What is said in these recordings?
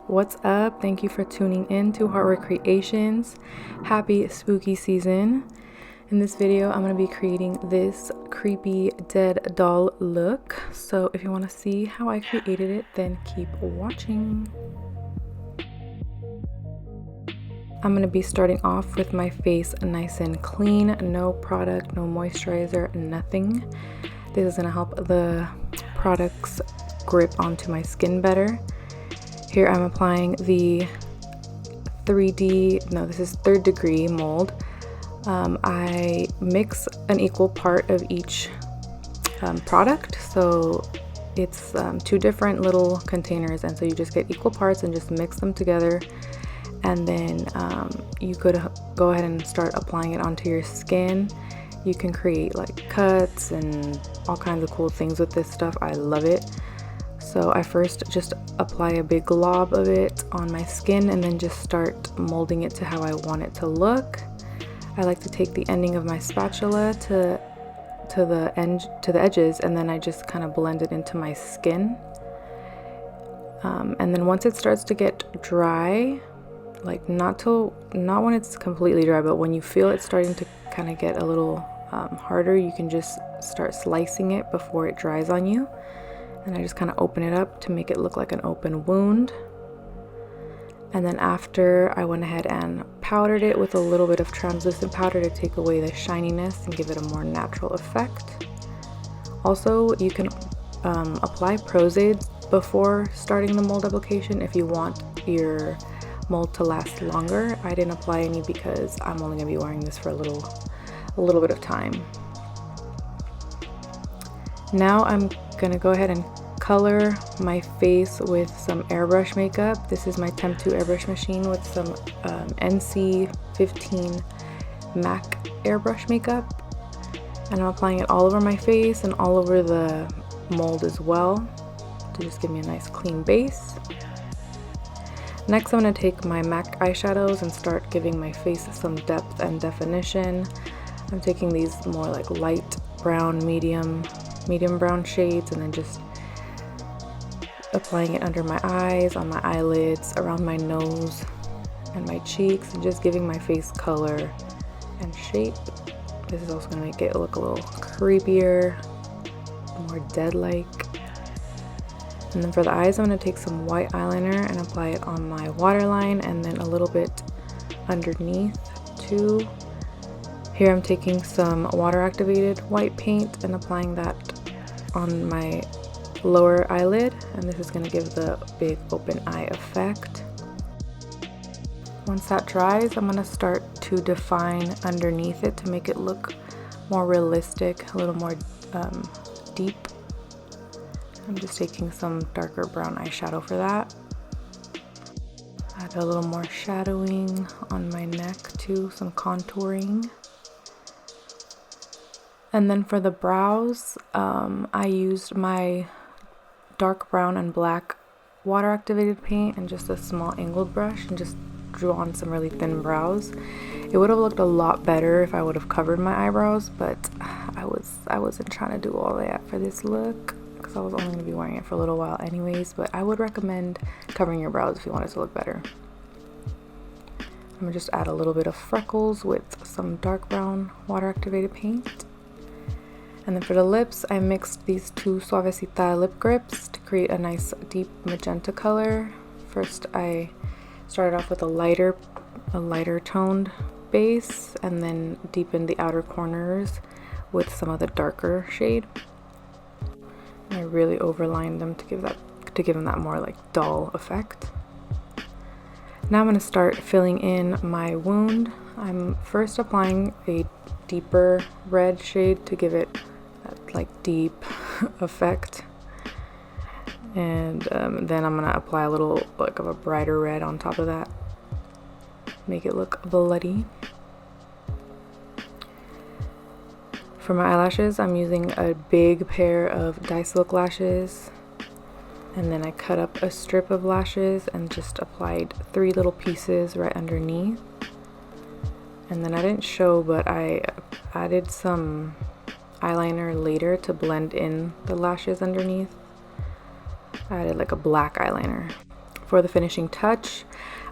What's up? Thank you for tuning in to Heartwork Creations. Happy spooky season. In this video, I'm going to be creating this creepy dead doll look. So if you want to see how I created it, then keep watching. I'm going to be starting off with my face nice and clean. No product, no moisturizer, nothing. This is going to help the products grip onto my skin better. Here I'm applying the third degree mold. I mix an equal part of each product, so it's two different little containers, and so you just get equal parts and just mix them together, and then you could go ahead and start applying it onto your skin. You can create like cuts and all kinds of cool things with this stuff. I love it. So I first just apply a big glob of it on my skin and then just start molding it to how I want it to look. I like to take the ending of my spatula to the edges, and then I just kind of blend it into my skin. And then once it starts to get dry, like not when it's completely dry, but when you feel it starting to kind of get a little harder, you can just start slicing it before it dries on you. And I just kind of open it up to make it look like an open wound. And then after, I went ahead and powdered it with a little bit of translucent powder to take away the shininess and give it a more natural effect. Also, you can apply Pros-Aid before starting the mold application if you want your mold to last longer. I didn't apply any because I'm only going to be wearing this for a little bit of time. Now I'm gonna go ahead and color my face with some airbrush makeup. This is my Temptu airbrush machine with some NC15 MAC airbrush makeup, and I'm applying it all over my face and all over the mold as well to just give me a nice clean base. Next, I'm gonna take my MAC eyeshadows and start giving my face some depth and definition. I'm taking these more like light brown, medium brown shades, and then just applying it under my eyes, on my eyelids, around my nose and my cheeks, and just giving my face color and shape. This is also going to make it look a little creepier, more dead-like. And then for the eyes, I'm going to take some white eyeliner and apply it on my waterline, and then a little bit underneath too. Here I'm taking some water-activated white paint and applying that on my lower eyelid, and this is going to give the big open eye effect. Once that dries, I'm going to start to define underneath it to make it look more realistic, a little more deep. I'm just taking some darker brown eyeshadow for that. Add a little more shadowing on my neck too, some contouring. And then for the brows, I used my dark brown and black water activated paint and just a small angled brush and just drew on some really thin brows. It would have looked a lot better if I would have covered my eyebrows, but I wasn't trying to do all that for this look because I was only going to be wearing it for a little while anyways, but I would recommend covering your brows if you want it to look better. I'm going to just add a little bit of freckles with some dark brown water activated paint. And then for the lips, I mixed these two Suavecita Lip Grips to create a nice deep magenta color. First, I started off with a lighter toned base, and then deepened the outer corners with some of the darker shade. And I really overlined them to give them that more like doll effect. Now I'm going to start filling in my wound. I'm first applying a deeper red shade to give it that like deep effect, and then I'm gonna apply a little like of a brighter red on top of that, make it look bloody. For my eyelashes, I'm using a big pair of Dysilk Lashes, and then I cut up a strip of lashes and just applied 3 little pieces right underneath. And then I didn't show, but I added some eyeliner later to blend in the lashes underneath. I added like a black eyeliner. For the finishing touch,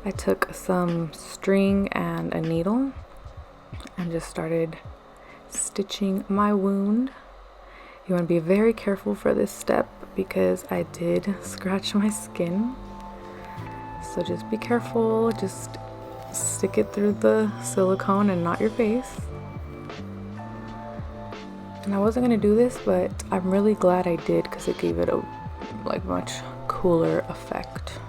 I took some string and a needle and just started stitching my wound. You want to be very careful for this step because I did scratch my skin. So just be careful, just stick it through the silicone and not your face. And I wasn't gonna do this, but I'm really glad I did because it gave it a much cooler effect.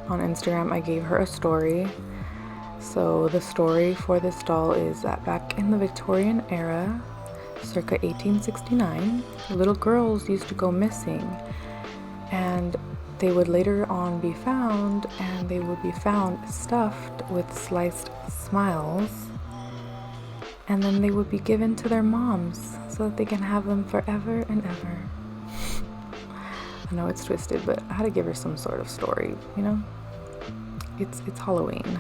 On Instagram, I gave her a story. So the story for this doll is that back in the Victorian era, circa 1869, little girls used to go missing, and they would later on be found, and they would be found stuffed with sliced smiles, and then they would be given to their moms so that they can have them forever and ever. I know it's twisted, but I had to give her some sort of story, you know? It's Halloween.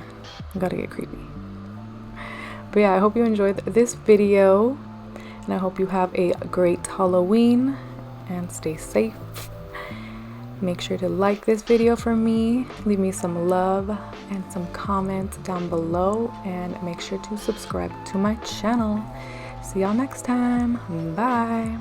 I gotta get creepy. But yeah, I hope you enjoyed this video, and I hope you have a great Halloween and stay safe. Make sure to like this video for me, leave me some love and some comments down below, and make sure to subscribe to my channel. See y'all next time. Bye.